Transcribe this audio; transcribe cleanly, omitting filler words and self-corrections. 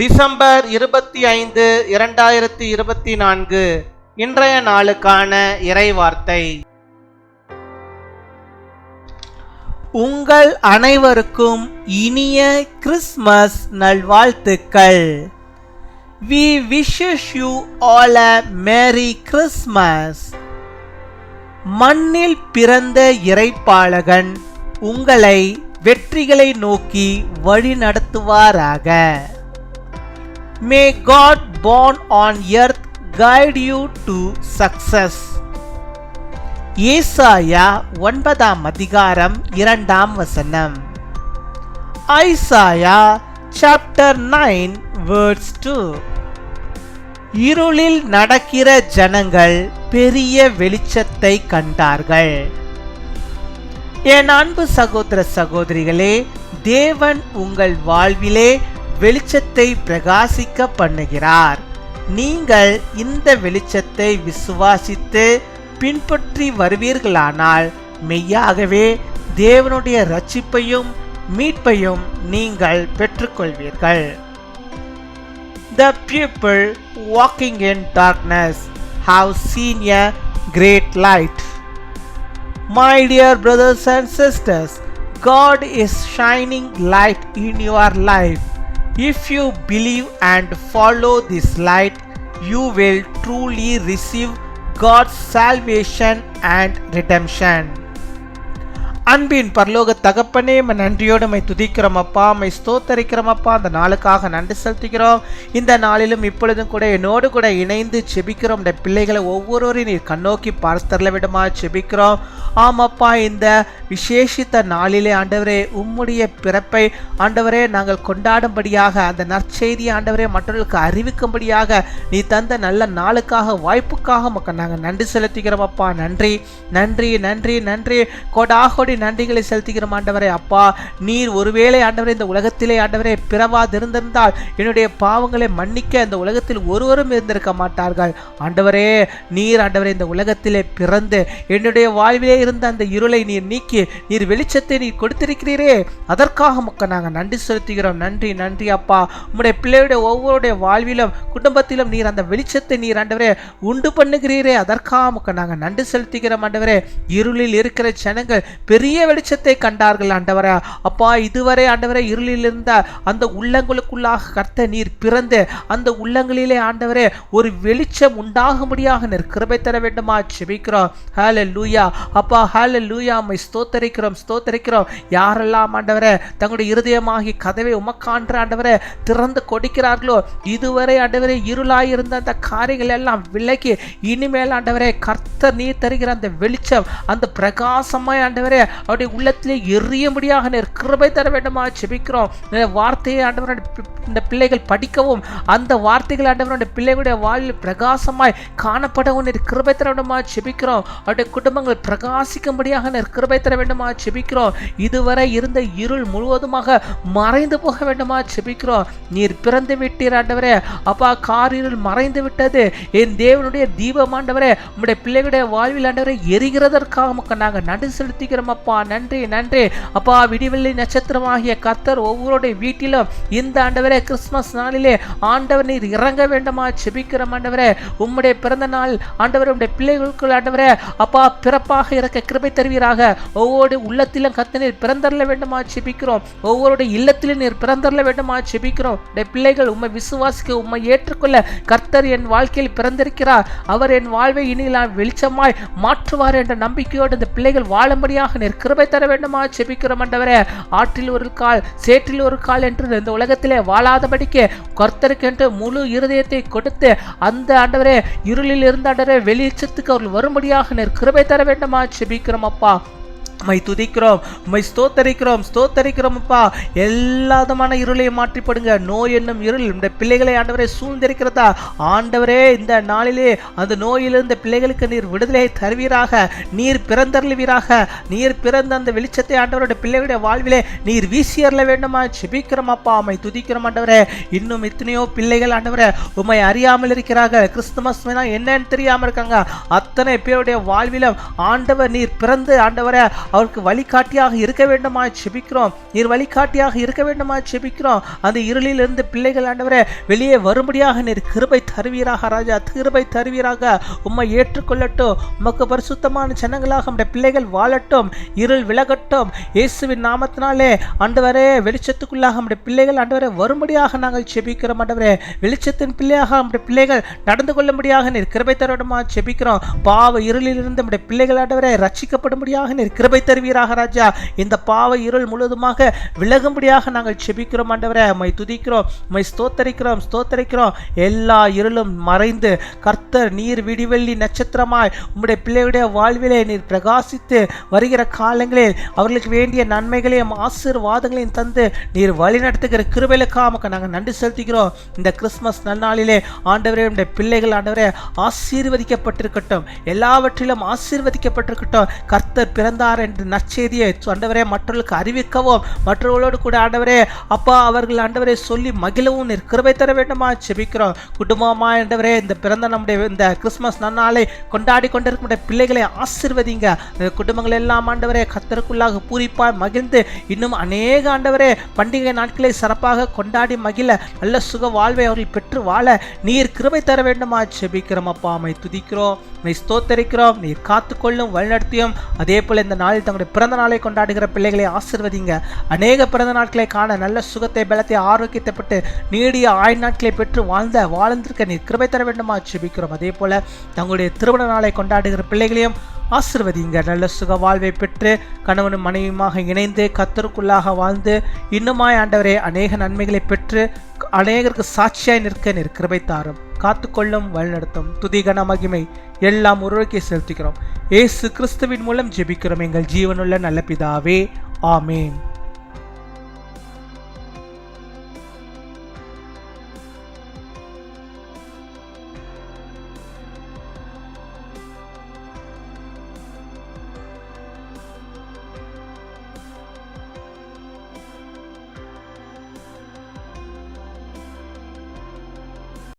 December 25, 2024 இன்றைய நாளுக்கான இறைவார்த்தை. உங்கள் அனைவருக்கும் இனிய கிறிஸ்மஸ் நல்வாழ்த்துக்கள். We wishes you all a Merry Christmas. மண்ணில் பிறந்த இறைப்பாளகன் உங்களை வெற்றிகளை நோக்கி வழி நடத்துவாராக. May God born on earth guide you to success. ஏசாயா 9 அதிகாரம் 2 வசனம். Isaiah chapter 9 verse 2. இருளில் நடக்கிற ஜனங்கள் பெரிய வெளிச்சத்தை கண்டார்கள். என் அன்பு சகோதர சகோதரிகளே, தேவன் உங்கள் வாழ்விலே வெளிச்சத்தை பிரகாசிக்க பண்ணுகிறார். நீங்கள் இந்த வெளிச்சத்தை விசுவாசித்து பின்பற்றி வருவீர்களானால் மெய்யாகவே தேவனுடைய இரட்சிப்பையும் மீட்பையும் நீங்கள் பெற்றுக்கொள்வீர்கள். The people walking in darkness have seen a great light. My dear brothers and sisters, God is shining light in your life. If you believe and follow this light, you will truly receive God's salvation and redemption. அன்பின் பரலோக தகப்பனே, நன்றியோடு my துதிக்கிறோம் அப்பா, my ஸ்தோத்தரிக்கிறோம் அப்பா. அந்த நாளுக்காக நன்றி செலுத்துகிறோம். இந்த நாளிலும் இப்பொழுதும் கூட என்னோடு கூட இணைந்து செபிக்கிறோம். இந்த பிள்ளைகளை ஒவ்வொருவரையும் நீர் கண்ணோக்கி பார்த்தரல விடமா செபிக்கிறோம். ஆமாப்பா, இந்த விசேஷித்த நாளிலே ஆண்டவரே உம்முடைய பிறப்பை ஆண்டவரே நாங்கள் கொண்டாடும்படியாக, அந்த நற்செய்தியை ஆண்டவரே மற்றவர்களுக்கு அறிவிக்கும்படியாக நீ தந்த நல்ல நாளுக்காக, வாய்ப்புக்காக மக்கள் நாங்கள் நன்றி செலுத்துகிறோம் அப்பா. நன்றி நன்றி நன்றி நன்றி, கோடாகோடி நன்றிகளை செலுத்துகிறோம் ஆண்டவரே. அப்பா, நீர் ஒருவேளை ஆண்டவரே இந்த உலகத்திலே ஆண்டவரே பிறவாதிருந்திருந்தால் என்னுடைய பாவங்களை மன்னிக்க இந்த உலகத்தில் ஒருவரும் இருந்திருக்க மாட்டார்கள். ஆண்டவரே, நீர் ஆண்டவரே இந்த உலகத்திலே பிறந்து என்னுடைய வாழ்விலே இருந்த அந்த இருளை நீர் நீக்கி நீர் வெளிச்சத்தை நீர் கொடுத்திருக்கிறீரே, அதற்காக மக்கள் நாங்கள் நன்றி செலுத்துகிறோம். நன்றி நன்றி அப்பா. உம்முடைய பிள்ளையுடைய ஒவ்வொருடைய வாழ்விலும் குடும்பத்திலும் நீர் அந்த வெளிச்சத்தை நீர் ஆண்டவரே உண்டு பண்ணுகிறீரே, அதற்காக மக்கள் நாங்கள் நன்றி செலுத்துகிறோம் ஆண்டவரே. இருளில் இருக்கிற ஜனங்கள் பெரிய வெளிச்சத்தை கண்டார்கள் ஆண்டவரே. அப்பா, இதுவரை ஆண்டவரே இருளில் இருந்த அந்த உள்ளங்களுக்குள்ளாக கர்த்தர் நீர் பிறந்து அந்த உள்ளங்களிலே ஆண்டவரே ஒரு வெளிச்சம் உண்டாகும்படியாக நீர் கிருபை தர வேண்டுமா செபிக்கிறோம். ஹல்லேலூயா அப்பா, ஹல்லேலூயா. மை ஸ்தோத்தரிக்கிறோம். யாரெல்லாம் ஆண்டவரே தங்களுடைய இருதயமாகி கதவை உமக்கான்ற ஆண்டவரே திறந்து கொடுக்கிறார்களோ, இதுவரை ஆண்டவரே இருளாயிருந்த அந்த காரியங்கள் எல்லாம் விலகி இனிமேல் ஆண்டவரே கர்த்தர் நீர் தருகிற அந்த வெளிச்சம், அந்த பிரகாசமாய் ஆண்டவரே அவருடைய உள்ளத்திலே எரியும்படியாக நீர் கிருபை தர வேண்டுமா செபிக்கிறோம். வார்த்தையை ஆண்டவரே இந்த பிள்ளைகள் படிக்கவும், அந்த வார்த்தைகள் ஆண்டவரே பிள்ளைகளுடைய வாழ்வில் பிரகாசமாய் காணப்படவும் நீர் கிருபை தர வேண்டுமா செபிக்கிறோம். அவருடைய குடும்பங்கள் பிரகாசிக்கும்படியாக நீர் கிருபை தர வேண்டுமா செபிக்கிறோம். இதுவரை இருந்த இருள் முழுவதுமாக மறைந்து போக வேண்டுமா செபிக்கிறோம். நீர் பிறந்து விட்டீர் ஆண்டவரே. அப்பா, காரிருள் மறைந்து விட்டது. என் தேவனுடைய தீபம் ஆண்டவரே உம்முடைய பிள்ளைகளுடைய வாழ்வில் ஆண்டவரே எரிகிறதற்காக மக்கள் நாங்கள் நன்றி செலுத்துகிறோம் அப்பா. நன்றி நன்றி அப்பா. விடிவெள்ளி நட்சத்திரமாகிய கர்த்தர் ஒவ்வொருடைய வீட்டிலும் இந்த ஆண்டவரே கிறிஸ்துமஸ் நாளிலே ஆண்டவர் நீர் இறங்க வேண்டுமா செபிக்கிறோம் ஆண்டவரே. உம்முடைய பிறந்த நாள் ஆண்டவரே உம்முடைய பிள்ளைகளுக்கு ஆண்டவரே அப்பா பிறப்பாக இருக்க கிருபை தருவீராக. ஒவ்வொரு உள்ளத்திலும் கர்த்தர் நீர் பிறந்தரல வேண்டுமா செபிக்கிறோம். ஒவ்வொருடைய இல்லத்திலும் நீர் பிறந்தரல வேண்டுமா செபிக்கிறோம். பிள்ளைகள் உம்மை விசுவாசிக்க, உம்மை ஏற்றுக்கொள்ள கர்த்தர் என் வாழ்க்கையில் பிறந்திருக்கிறார். அவர் என் வாழ்வை இனி வெளிச்சமாய் மாற்றுவார் என்ற நம்பிக்கையோடு இந்த பிள்ளைகள் வாழும்படியாக நீர் கிருபை தர வேண்டுமா செபிக்கிறோம் ஆண்டவரே. ஆற்றில் ஒரு கால் சேற்றில் ஒரு கால் என்று இந்த உலகத்திலே வாழாதபடிக்கு கர்த்தருக்கென்று முழு இருதயத்தை கொடுத்து அந்த ஆண்டவரே இருளில் இருந்த ஆண்டவரே வெளிச்சத்துக்கு அவர்கள் வரும்படியாக நீர் கிருபை தர வேண்டுமா செபிக்கிறோம் அப்பா. மை துதிக்கிறோம், மை ஸ்தோத்தரிக்கிறோம் அப்பா. எல்லா விதமான இருளையும் மாற்றிப்படுங்க. நோய் என்னும் இருள் இந்த பிள்ளைகளை ஆண்டவரே சூழ்ந்திருக்கிறதா ஆண்டவரே, இந்த நாளிலே அந்த நோயிலிருந்த பிள்ளைகளுக்கு நீர் விடுதலை தருவீராக. நீர் பிறந்தருளுவீராக. நீர் பிறந்த அந்த வெளிச்சத்தை ஆண்டவருடைய பிள்ளைகளுடைய வாழ்விலே நீர் வீசி அருள வேண்டுமா செபிக்கிறோம் அப்பா. மை துதிக்கிறோம் ஆண்டவரே. இன்னும் எத்தனையோ பிள்ளைகள் ஆண்டவரே உம்மை அறியாமல் இருக்கிறார்கள். கிறிஸ்துமஸ் என்னன்னு தெரியாமல் இருக்காங்க. அத்தனை பேருடைய வாழ்விலும் ஆண்டவர் நீர் பிறந்து ஆண்டவரே அவருக்கு வழிகாட்டியாக இருக்க வேண்டுமா செபிக்கிறோம். நீர் வழிகாட்டியாக இருக்க வேண்டுமா செபிக்கிறோம். அந்த இருளிலிருந்து பிள்ளைகள் ஆண்டவரே வெளியே வரும்படியாக நீர் கிருபை தருவீராக ராஜா, கிருபை தருவீராக. உம்மை ஏற்றுக்கொள்ளட்டும். உமக்கு பரிசுத்தமான ஜனங்களாக நம்முடைய பிள்ளைகள் வாழட்டும். இருள் விலகட்டும். இயேசுவின் நாமத்தினாலே ஆண்டவரே வெளிச்சத்துக்குள்ளாக நம்முடைய பிள்ளைகள் ஆண்டவரே வரும்படியாக நாங்கள் செபிக்கிறோம். ஆண்டவரே வெளிச்சத்தின் பிள்ளையாக நம்முடைய பிள்ளைகள் நடந்து கொள்ளும்படியாக நீர் கிருபை தருவமா செபிக்கிறோம். பாவ இருளிலிருந்து நம்முடைய பிள்ளைகள் ஆண்டவரே ரட்சிக்கப்படும்படியாக நீர் கிருபை தருவீராக ராஜா. இந்த பாவ இருள் முழுவதுமாக விலகும்படியாக நாங்கள் செபிக்கிறோம். ஆண்டவரே உம்மை துதிக்கிறோம், உம்மை ஸ்தோத்தரிக்கிறோம், ஸ்தோத்தரிக்கிறோம். எல்லா இருளும் மறைந்து கர்த்தர் நீர் விடிவெள்ளி நட்சத்திரமாய் உம்முடைய பிள்ளைகளுடைய வாழ்விலே நீர் பிரகாசித்து வருகிற காலங்களில் அவர்களுக்கு வேண்டிய நன்மைகளையும் ஆசீர்வாதங்களையும் தந்து நீர் வழி நடத்துகிற கிருபைகளுக்காக நாங்கள் நன்றி செலுத்துகிறோம். இந்த கிறிஸ்துமஸ் நன்னாளிலே ஆண்டவரே உம்முடைய பிள்ளைகள் ஆண்டவரே ஆசீர்வதிக்கப்பட்டிருக்கட்டும், எல்லாவற்றிலும் ஆசீர்வதிக்கப்பட்டிருக்கட்டும். கர்த்தர் பிறந்தார் என்ற நற்செய்தியை ஆண்டவரே மற்றவர்களுக்கு அறிவிக்கவும், மற்றவர்களோடு கூட ஆண்டவரே அப்பா அவர்கள் ஆண்டவரை சொல்லி மகிழவும் நீர் கிருபை தர வேண்டுமா செபிக்கிறோம். குடும்பமா ஆண்டவரே இந்த பிறந்த நம்முடைய இந்த கிறிஸ்துமஸ் நன்னாளை கொண்டாடி கொண்டிருக்கிற பிள்ளைகளை ஆசீர்வதிங்க. குடும்பங்கள் எல்லாம் ஆண்டவரே கர்த்தருக்குள்ளாக பூரிப்பாய் மகிழ்ந்து இன்னும் அநேக ஆண்டவரே பண்டிகை நாட்களை சிறப்பாக கொண்டாடி மகிழ நல்ல சுக வாழ்வை அவர்கள் பெற்று வாழ நீர் கிருபை தர வேண்டுமா செபிக்கிறோம். அப்பா உம்மை துதிக்கிறோம், உம்மை ஸ்தோத்தரிக்கிறோம். நீர் காத்துக்கொள்ளும் வழிநடத்தியும். அதே போல இந்த நாளில் தங்களுடைய பிறந்த நாளை கொண்டாடுகிற பிள்ளைகளை ஆசீர்வதிங்க. அநேக பிறந்த நாட்களை காண நல்ல சுகத்தை, பலத்தை, ஆரோக்கியத்தை பெற்று நீடிய ஆயுள் நாட்களை பெற்று வாழ்ந்திருக்க நீர் கிருபை தர வேண்டுமா செபிக்கிறோம். அதே போல தங்களுடைய திருமண நாளை கொண்டாடுகிற பிள்ளைகளையும் ஆசீர்வதிங்க. நல்ல சுக வாழ்வை பெற்று கணவனும் மனைவியுமாக இணைந்து கர்த்தருக்குள்ளாக வாழ்ந்து இன்னுமாய் ஆண்டவரே அநேக நன்மைகளை பெற்று அநேகருக்கு சாட்சியாய் நிற்க நீர் கிருபை தாரும். காத்துக்கொள்ளும் வழிநடத்தும். துதிகன மகிமை எல்லாம் ஒருவருக்கே செலுத்துகிறோம். இயேசு கிறிஸ்துவின் மூலம் ஜெபிக்கிறோம் எங்கள் ஜீவனுள்ள நல்ல பிதாவே, ஆமேன்.